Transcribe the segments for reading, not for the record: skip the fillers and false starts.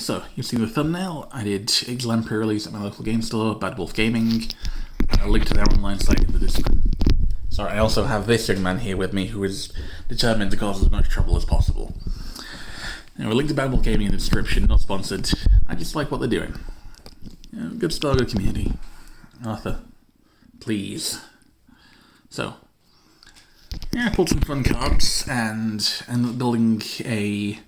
So, you've seen the thumbnail. I did Ixalan Prerelease at my local game store, Bad Wolf Gaming, and I'll link to their online site in the description. Sorry, I also have this young man here with me who is determined to cause as much trouble as possible. Now, we'll link to Bad Wolf Gaming in the description, not sponsored. I just like what they're doing. Good start, good community. Arthur, please. So, yeah, I pulled some fun cards and ended up building a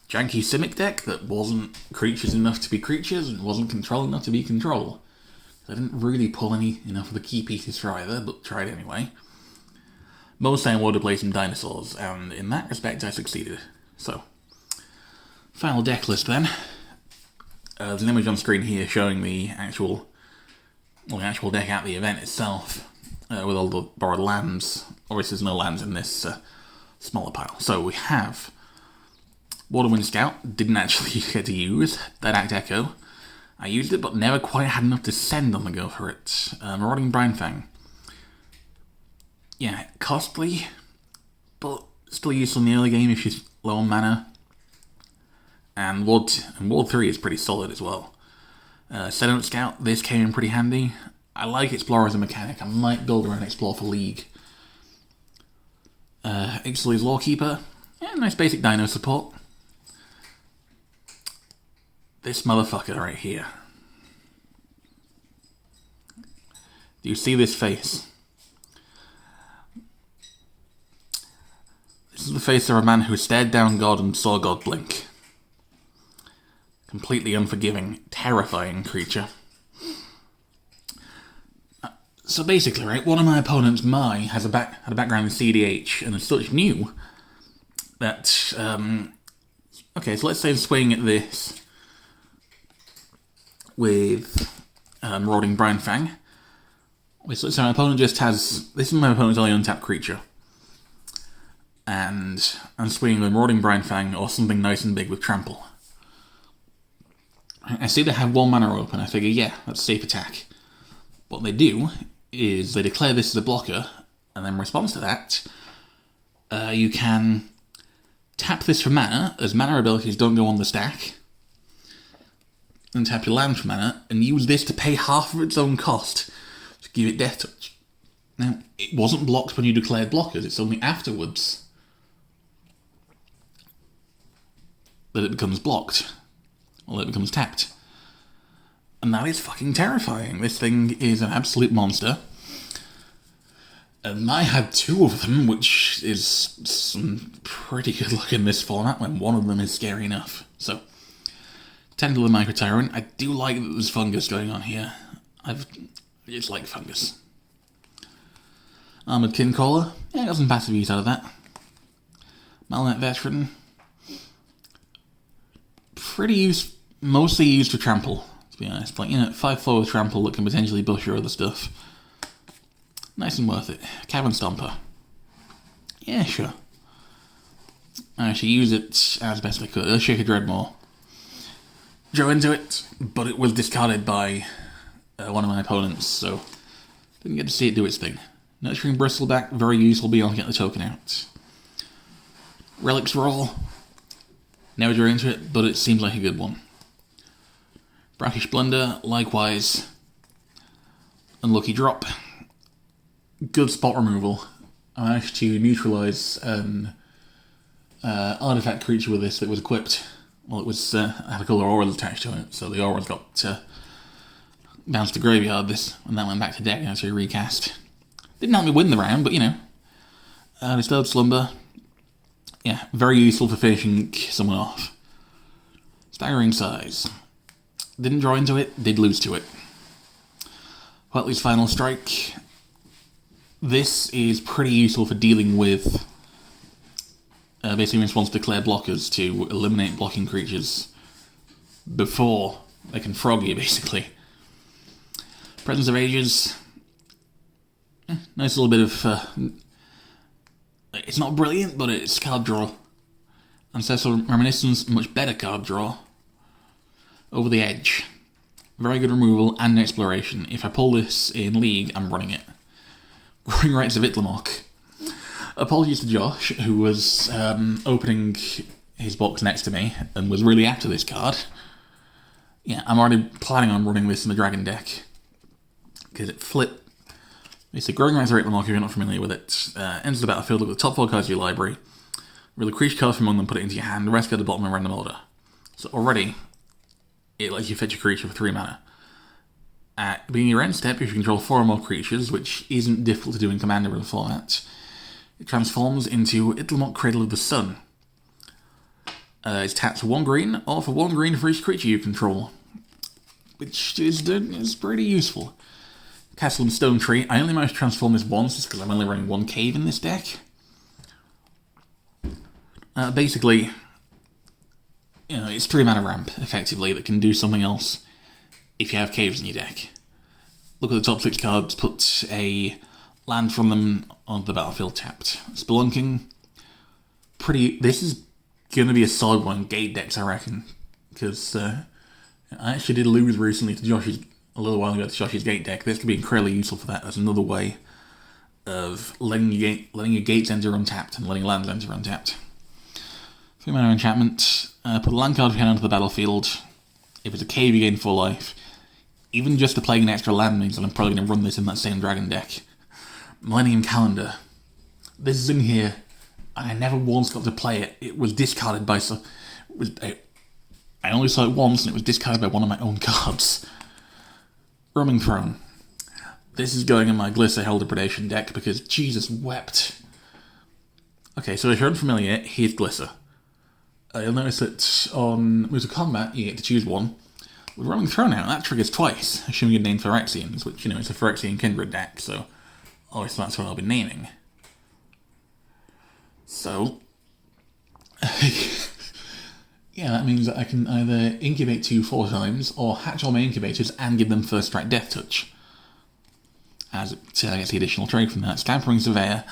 janky Simic deck that wasn't creatures enough to be creatures and wasn't control enough to be control. I didn't really pull enough of the key pieces for either, but tried anyway. Mostly I wanted to play some dinosaurs, and in that respect I succeeded. So, final deck list then. There's an image on screen here showing the actual deck at the event itself, with all the borrowed lands. Obviously there's no lands in this smaller pile. So we have Waterwind Scout, didn't actually get to use. Dead Act Echo, I used it but never quite had enough to send on the go for it. Marauding Brindfang, yeah, costly, but still useful in the early game if you're low on mana. And Ward 3 is pretty solid as well. Sediment Scout, this came in pretty handy. I like Explore as a mechanic. I might build around Explore for League. Ixalan's Lawkeeper, yeah, nice basic dino support. This motherfucker right here. Do you see this face? This is the face of a man who stared down God and saw God blink. Completely unforgiving, terrifying creature. So basically, right, one of my opponents, Mai, had a background in CDH, and as such knew that, okay, so let's say I'm swinging at this with Marauding Brindfang. So my opponent just has, this is my opponent's only untapped creature. And I'm swinging with Marauding Brindfang or something nice and big with Trample. I see they have one mana open, I figure, yeah, that's a safe attack. What they do is they declare this as a blocker, and then in response to that, you can tap this for mana, as mana abilities don't go on the stack, and tap your land for mana, and use this to pay half of its own cost to give it Death Touch. Now, it wasn't blocked when you declared blockers, it's only afterwards that it becomes blocked. Well, it becomes tapped. And that is fucking terrifying. This thing is an absolute monster. And I had two of them, which is some pretty good luck in this format when one of them is scary enough. So, Tentacle Micro Tyrant. I do like that there's fungus going on here. I just like fungus. Armored Kincaller. Yeah, got some passive use out of that. Malnet Veteran. Mostly used for Trample, to be honest. Like, 5/4 with Trample that can potentially bush your other stuff. Nice and worth it. Caverns Stomper. Yeah, sure. I actually use it as best I could. Earthshaker Dreadmore. Drew into it, but it was discarded by one of my opponents, so didn't get to see it do its thing. Nurturing Bristleback, very useful beyond get the token out. Relics Roll. Never drew into it, but it seems like a good one. Brackish Blunder, likewise. Unlucky Drop. Good spot removal. I managed to neutralise an artifact creature with this that was equipped. Well, it was had a couple of auras attached to it, so the auras got bounced to graveyard and that went back to deck and actually recast. Didn't help me win the round, but Disturbed Slumber. Yeah, very useful for finishing someone off. Staggering Size. Didn't draw into it, did lose to it. Whiteley's Final Strike. This is pretty useful for dealing with basically in response to declare blockers to eliminate blocking creatures before they can frog you, basically. Presence of Ages. Nice little bit of it's not brilliant, but it's card draw. Ancestral Reminiscence, much better card draw. Over the Edge. Very good removal and exploration. If I pull this in League, I'm running it. Growing Rights of Itlamok. Apologies to Josh, who was opening his box next to me and was really after this card. Yeah, I'm already planning on running this in the Dragon deck. Because it It's a Growing Resurrect the Mark if you're not familiar with it. Enters the battlefield, look at the top 4 cards of your library. Reveal a creature card from among them, put it into your hand. The rest go to the bottom in random order. So already, it lets you fetch a creature for 3 mana. At the beginning of your end step, if you control 4 or more creatures, which isn't difficult to do in Commander in the format, it transforms into Ixalan Cradle of the Sun. It's tapped for 1 green, or for 1 green for each creature you control, which is pretty useful. Castle and Stone Tree. I only managed to transform this once, just because I'm only running 1 cave in this deck. Basically, it's 3 mana ramp, effectively, that can do something else if you have caves in your deck. Look at the top 6 cards, put a land from them on the battlefield tapped. Spelunking. This is going to be a solid one in gate decks, I reckon. Because I actually did lose recently to a little while ago to Josh's gate deck. This could be incredibly useful for that as another way of letting your gates enter untapped and letting lands enter untapped. 3 mana enchantment. Put a land card of your hand onto the battlefield. If it's a cave, you gain 4 life. Even just to playing an extra land means that I'm probably going to run this in that same Dragon deck. Millennium Calendar. This is in here. I never once got to play it. It was discarded by I only saw it once and it was discarded by one of my own cards. Roaming Throne. This is going in my Glisser Helder Predation deck because Jesus wept. Okay, so if you're unfamiliar, here's Glisser. You'll notice that on Moves of Combat, you get to choose one. With Roaming Throne out, that triggers twice, assuming you name Phyrexians, which, it's a Phyrexian Kindred deck, so obviously that's what I'll be naming. So, yeah, that means that I can either incubate 2 4 times, or hatch all my incubators and give them First Strike Death Touch. As it gets the additional trade from that. Scampering Surveyor.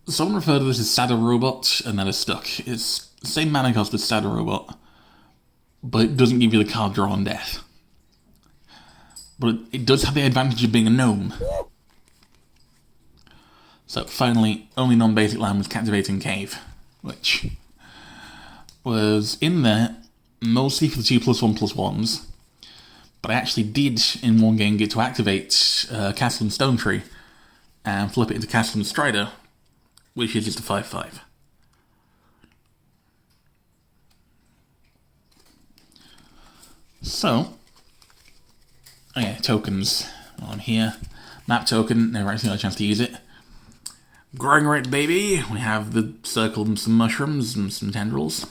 Someone referred to this as Saddle Robot, and that is stuck. It's the same mana cost as Saddle Robot, but it doesn't give you the card draw on death. But it does have the advantage of being a gnome. So finally, only non-basic land was Captivating Cave, which was in there mostly for the 2+1/+1s, but I actually did in one game get to activate Castle and Stone Tree and flip it into Castle and Strider, which is just a 5/5. So, tokens on here. Map token, never actually got a chance to use it. Growing rate, baby. We have the circle and some mushrooms and some tendrils.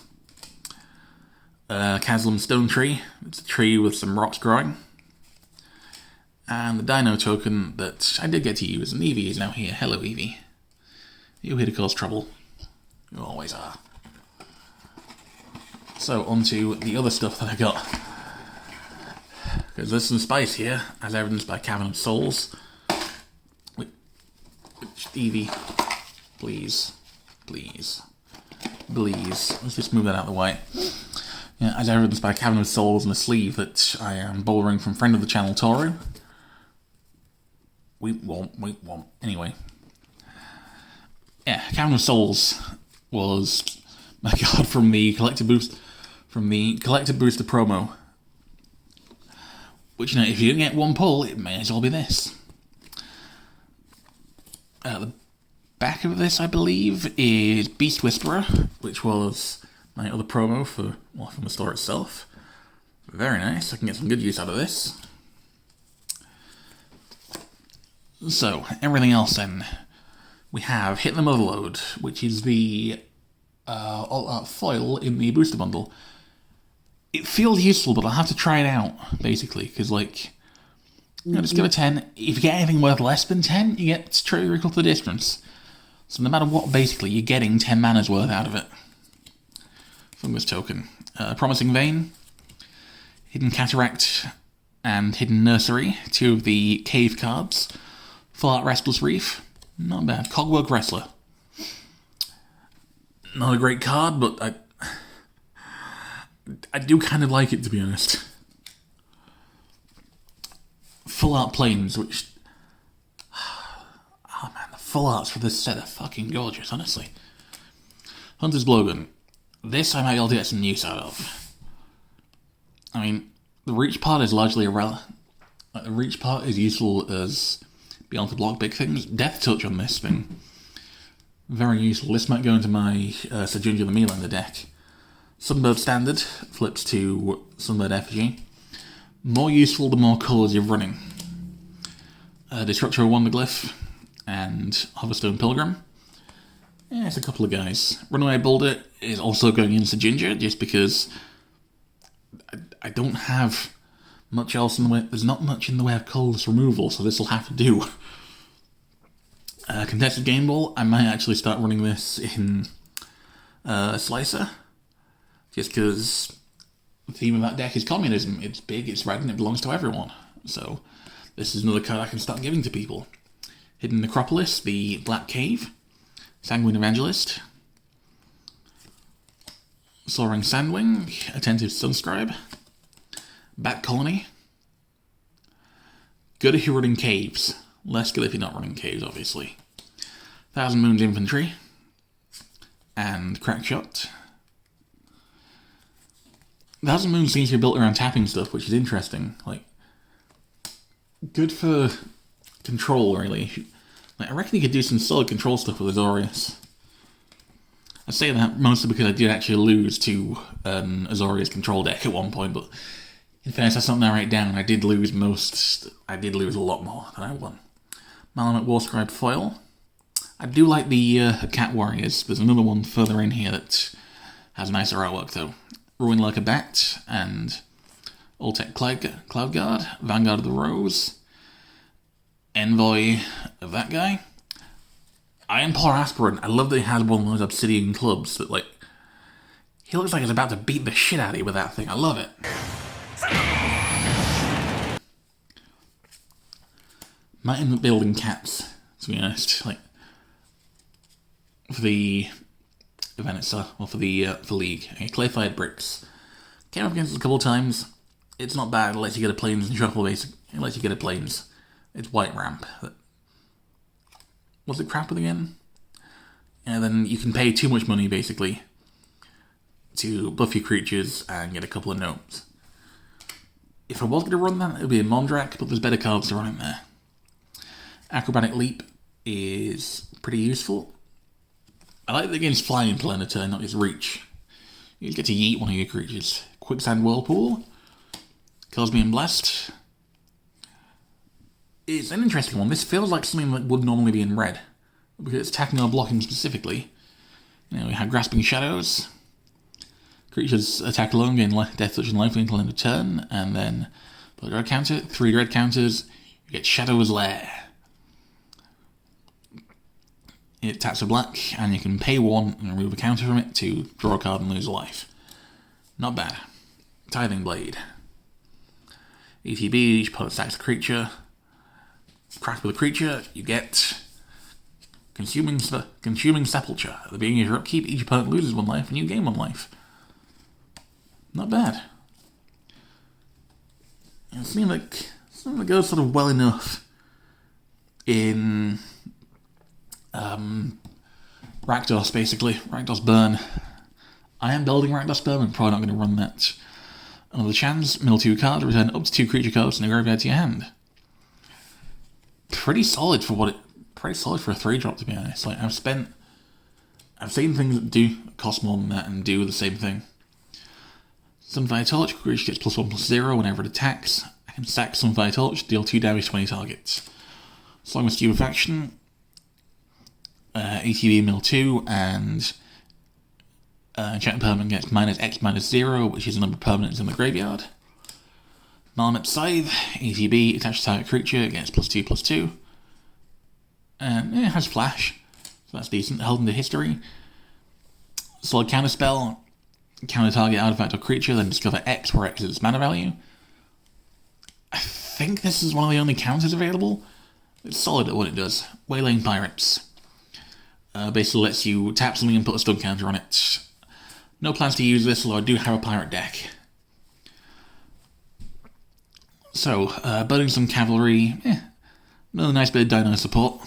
Chasm Stone Tree. It's a tree with some rocks growing. And the Dino token that I did get to use, and Eevee is now here. Hello, Eevee. You're here to cause trouble. You always are. So, on to the other stuff that I got. Because there's some spice here, as evidenced by Caverns of Souls. Which, Eevee, please. Let's just move that out of the way. Yeah, as evidenced by Caverns of Souls and a sleeve that I am borrowing from friend of the channel, Toru. We won't. Anyway. Yeah, Caverns of Souls was my card from the Collector Booster promo. Which, if you don't get 1 pull, it may as well be this. The back of this, I believe, is Beast Whisperer, which was my other promo from the store itself. Very nice, I can get some good use out of this. So, everything else then. We have Hit the Motherlode, which is the alt-art foil in the booster bundle. It feels useful, but I'll have to try it out, basically, because, just give it 10. If you get anything worth less than 10, you get straight recall to the distance. So no matter what, basically, you're getting 10 mana's worth out of it. Fungus token. Promising Vein, Hidden Cataract, and Hidden Nursery, 2 of the cave cards. Full Art Restless Reef, not bad. Cogwork Wrestler. Not a great card, but I do kind of like it, to be honest. Full Art Planes, which... Oh man, the full arts for this set are fucking gorgeous, honestly. Hunter's Blowgun. This I might be able to get some use out of. I mean, The reach part is largely irrelevant. Like, the reach part is useful as being able to block big things. Death Touch on this thing, very useful. This might go into my Sajunja the Mealander deck. Sunbird Standard flips to Sunbird Effigy. More useful the more colours you're running. Destructor Wonderglyph and Hoverstone Pilgrim. Yeah, it's a couple of guys. Runaway Boulder is also going into Ginger, just because I don't have much else in the way. There's not much in the way of colourless removal, so this will have to do. Contested Game Ball, I might actually start running this in Slicer, just because the theme of that deck is communism. It's big, it's red, and it belongs to everyone. So this is another card I can start giving to people. Hidden Necropolis, the Black Cave, Sanguine Evangelist, Soaring Sandwing, Attentive Sunscribe, Bat Colony. Good if you're running caves. Less good if you're not running caves, obviously. Thousand Moons Infantry, and Crackshot. Thousand Moons seems to be built around tapping stuff, which is interesting. Like, good for control, really. Like, I reckon you could do some solid control stuff with Azorius. I say that mostly because I did actually lose to an Azorius control deck at one point, but in fairness, that's something I write down. I did lose a lot more than I won. Malamut Warscribe Foil. I do like the Cat Warriors. There's another one further in here that has nicer artwork, though. Ruin Like a Bat and Alltech Cloud Guard, Vanguard of the Rose, Envoy of that guy. Iron Paw Aspirant. I love that he has one of those obsidian clubs that, like, he looks like he's about to beat the shit out of you with that thing. I love it. Might end up building cats, to be honest. Like, for the event itself, or for League. Okay, Clay-Fired Bricks. Came up against it a couple of times. It's not bad. It lets you get a planes and shuffle, basically. It lets you get a planes. It's white ramp. Was it crap with again? And then you can pay too much money, basically, to buff your creatures and get a couple of gnomes. If I was going to run that, it would be a Mondrak, but there's better cards to run in there. Acrobatic Leap is pretty useful. I like that it gains flying until end of turn, not just reach. You get to yeet one of your creatures. Quicksand Whirlpool, Cosmian Blast. It's an interesting one. This feels like something that would normally be in red, because it's attacking or blocking specifically. You know, we have Grasping Shadows. Creatures attack alone, gain Death Touch and Life until end of turn, and then put a dread counter, 3 dread counters, you get Shadow's Lair. It taps a black, and you can pay 1 and remove a counter from it to draw a card and lose a life. Not bad. Tithing Blade. ETB, each opponent stacks a creature. Craft with a creature, you get Consuming Sepulture. At the beginning of your upkeep, each opponent loses 1 life and you gain 1 life. Not bad. It seems like something that goes sort of well enough in Rakdos, basically. Rakdos Burn. I am building Rakdos Burn, I'm probably not going to run that. Another chance, mill 2 card, return up to 2 creature cards in the graveyard to your hand. Pretty solid for a 3-drop, to be honest. Like, I've seen things that cost more than that and do the same thing. Sunfire Torch, creature gets +1/+0 whenever it attacks. I can sack Sunfire Torch, deal 2 damage to any targets. Song of Stupefaction, ATB mill 2, and enchantment permanent gets -X/-0, which is the number of permanents in the graveyard. Malamut Scythe, ATB, attached to target creature, gets +2/+2. And it has Flash, so that's decent. Held into history. Solid Counterspell, counter target artifact or creature, then discover X, where X is its mana value. I think this is one of the only counters available. It's solid at what it does. Waylaying Pirates. Basically lets you tap something and put a stun counter on it. No plans to use this, although I do have a pirate deck. So, Burdensome Cavalry, another nice bit of Dino support.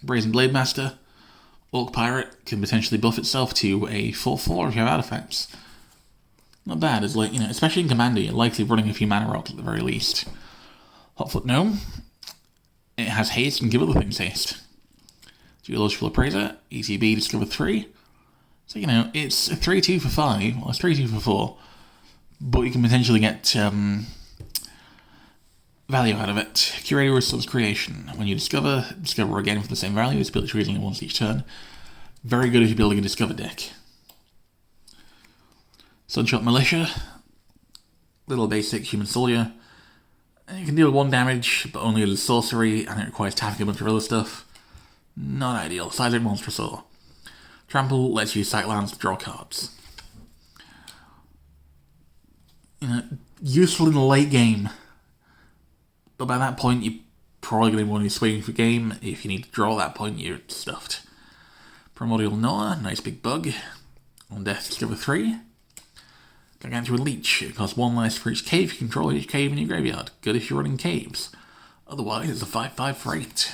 Brazen Blade Master. Orc Pirate can potentially buff itself to a 4/4 if you have artifacts. Not bad, it's like, especially in Commander, you're likely running a few mana rocks at the very least. Hotfoot Gnome. It has haste and give other things haste. Geological Appraiser, ETB, discover 3. So, it's a 3-2 for 5, or it's 3-2 for 4, but you can potentially get value out of it. Curator Resource Creation. When you discover again for the same value. This ability triggers only once each turn. Very good if you're building a Discover deck. Sunshot Militia. Little basic human soldier. You can deal 1 damage, but only as a sorcery, and it requires tapping a bunch of other stuff. Not ideal. Seismic Monstrosaur. Trample lets you sack lands to draw cards. Useful in the late game. But by that point, you're probably going to want to be swinging for game. If you need to draw at that point, you're stuffed. Primordial Noah, nice big bug. On death, discover 3. Gargantuan Leech. It costs 1 life for each cave you control, each cave in your graveyard. Good if you're running caves. Otherwise, it's a 5/5 for 8.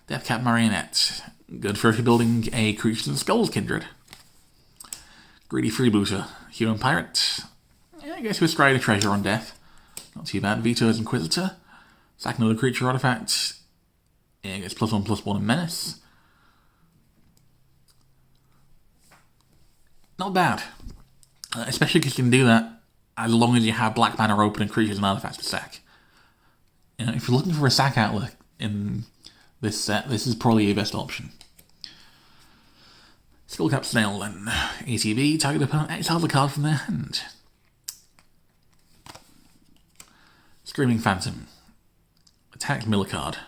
Deathcap Marionette. Good for if you're building a Creatures and Skulls Kindred. Greedy Freebooter. Human Pirate. I guess we scry a treasure on death. Not too bad. Veto's Inquisitor. Sack another creature artifact. Yeah, it gets +1/+1 in Menace. Not bad. Especially because you can do that as long as you have black mana open and creatures and artifacts to sack. If you're looking for a sack outlet in this set, this is probably your best option. Skullcap Snail then. ATB, target opponent exiles a card from their hand. Screaming Phantom. Attack mill a card.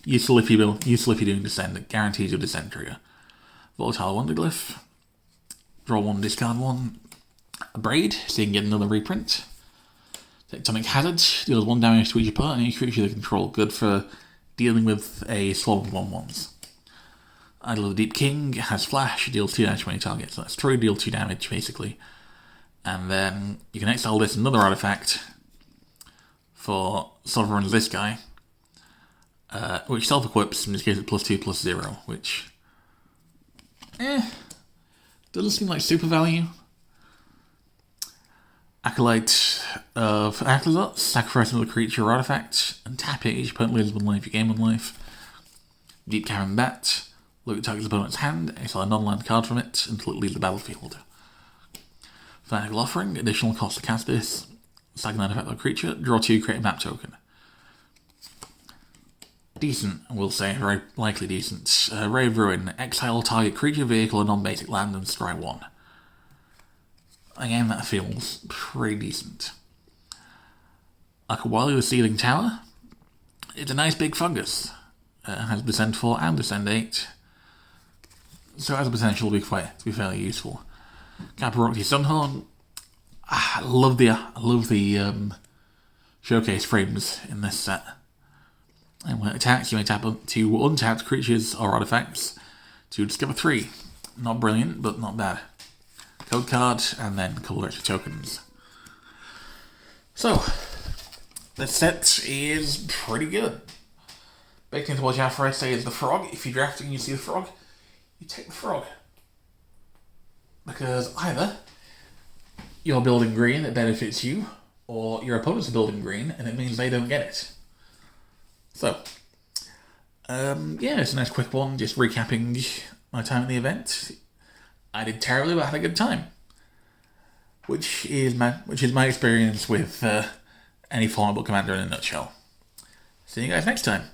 Useful if you're doing Descend. It guarantees your Descend trigger. Volatile Wonderglyph. Draw 1, discard 1. A Braid, so you can get another reprint. Tectonic Hazard, deals 1 damage to each opponent and each creature they control. Good for dealing with a swarm of 1/1s. Idol of the Deep King has Flash, deals 2 damage to any target. So that's 3, deal 2 damage, basically. And then you can exile this another artifact for Sovereign's this guy, which self-equips and just gives it +2/+0, which doesn't seem like super value. Acolyte of Aclazot, sacrifice another creature or artifact, and tap it. Each opponent loses 1 life, you gain 1 life. Deep Cavern Bat, look at target's opponent's hand, exile a non-land card from it until it leaves the battlefield. Fanatical Offering, additional cost to cast this. Sack an artifact or creature, draw 2, create a map token. Decent, we'll say, very likely decent. Ray of Ruin, exile target creature, vehicle, or non-basic land and scry 1. Again, that feels pretty decent. Akawali the Seething Tower. It's a nice big fungus. Has Descend 4 and Descend 8. So it has the potential to be fairly useful. Caparocti Sunhorn. I love the showcase frames in this set. And when it attacks, you may tap 2 untapped creatures or artifacts to discover 3. Not brilliant, but not bad. Code card, and then a couple of extra tokens. So, this set is pretty good. Big thing to watch out for, I'd say, is the frog. If you're drafting and you see the frog, you take the frog. Because either you're building green, it benefits you, or your opponents are building green, and it means they don't get it. So, it's a nice quick one, just recapping my time at the event. I did terribly, but I had a good time. Which is my experience with any formidable commander in a nutshell. See you guys next time.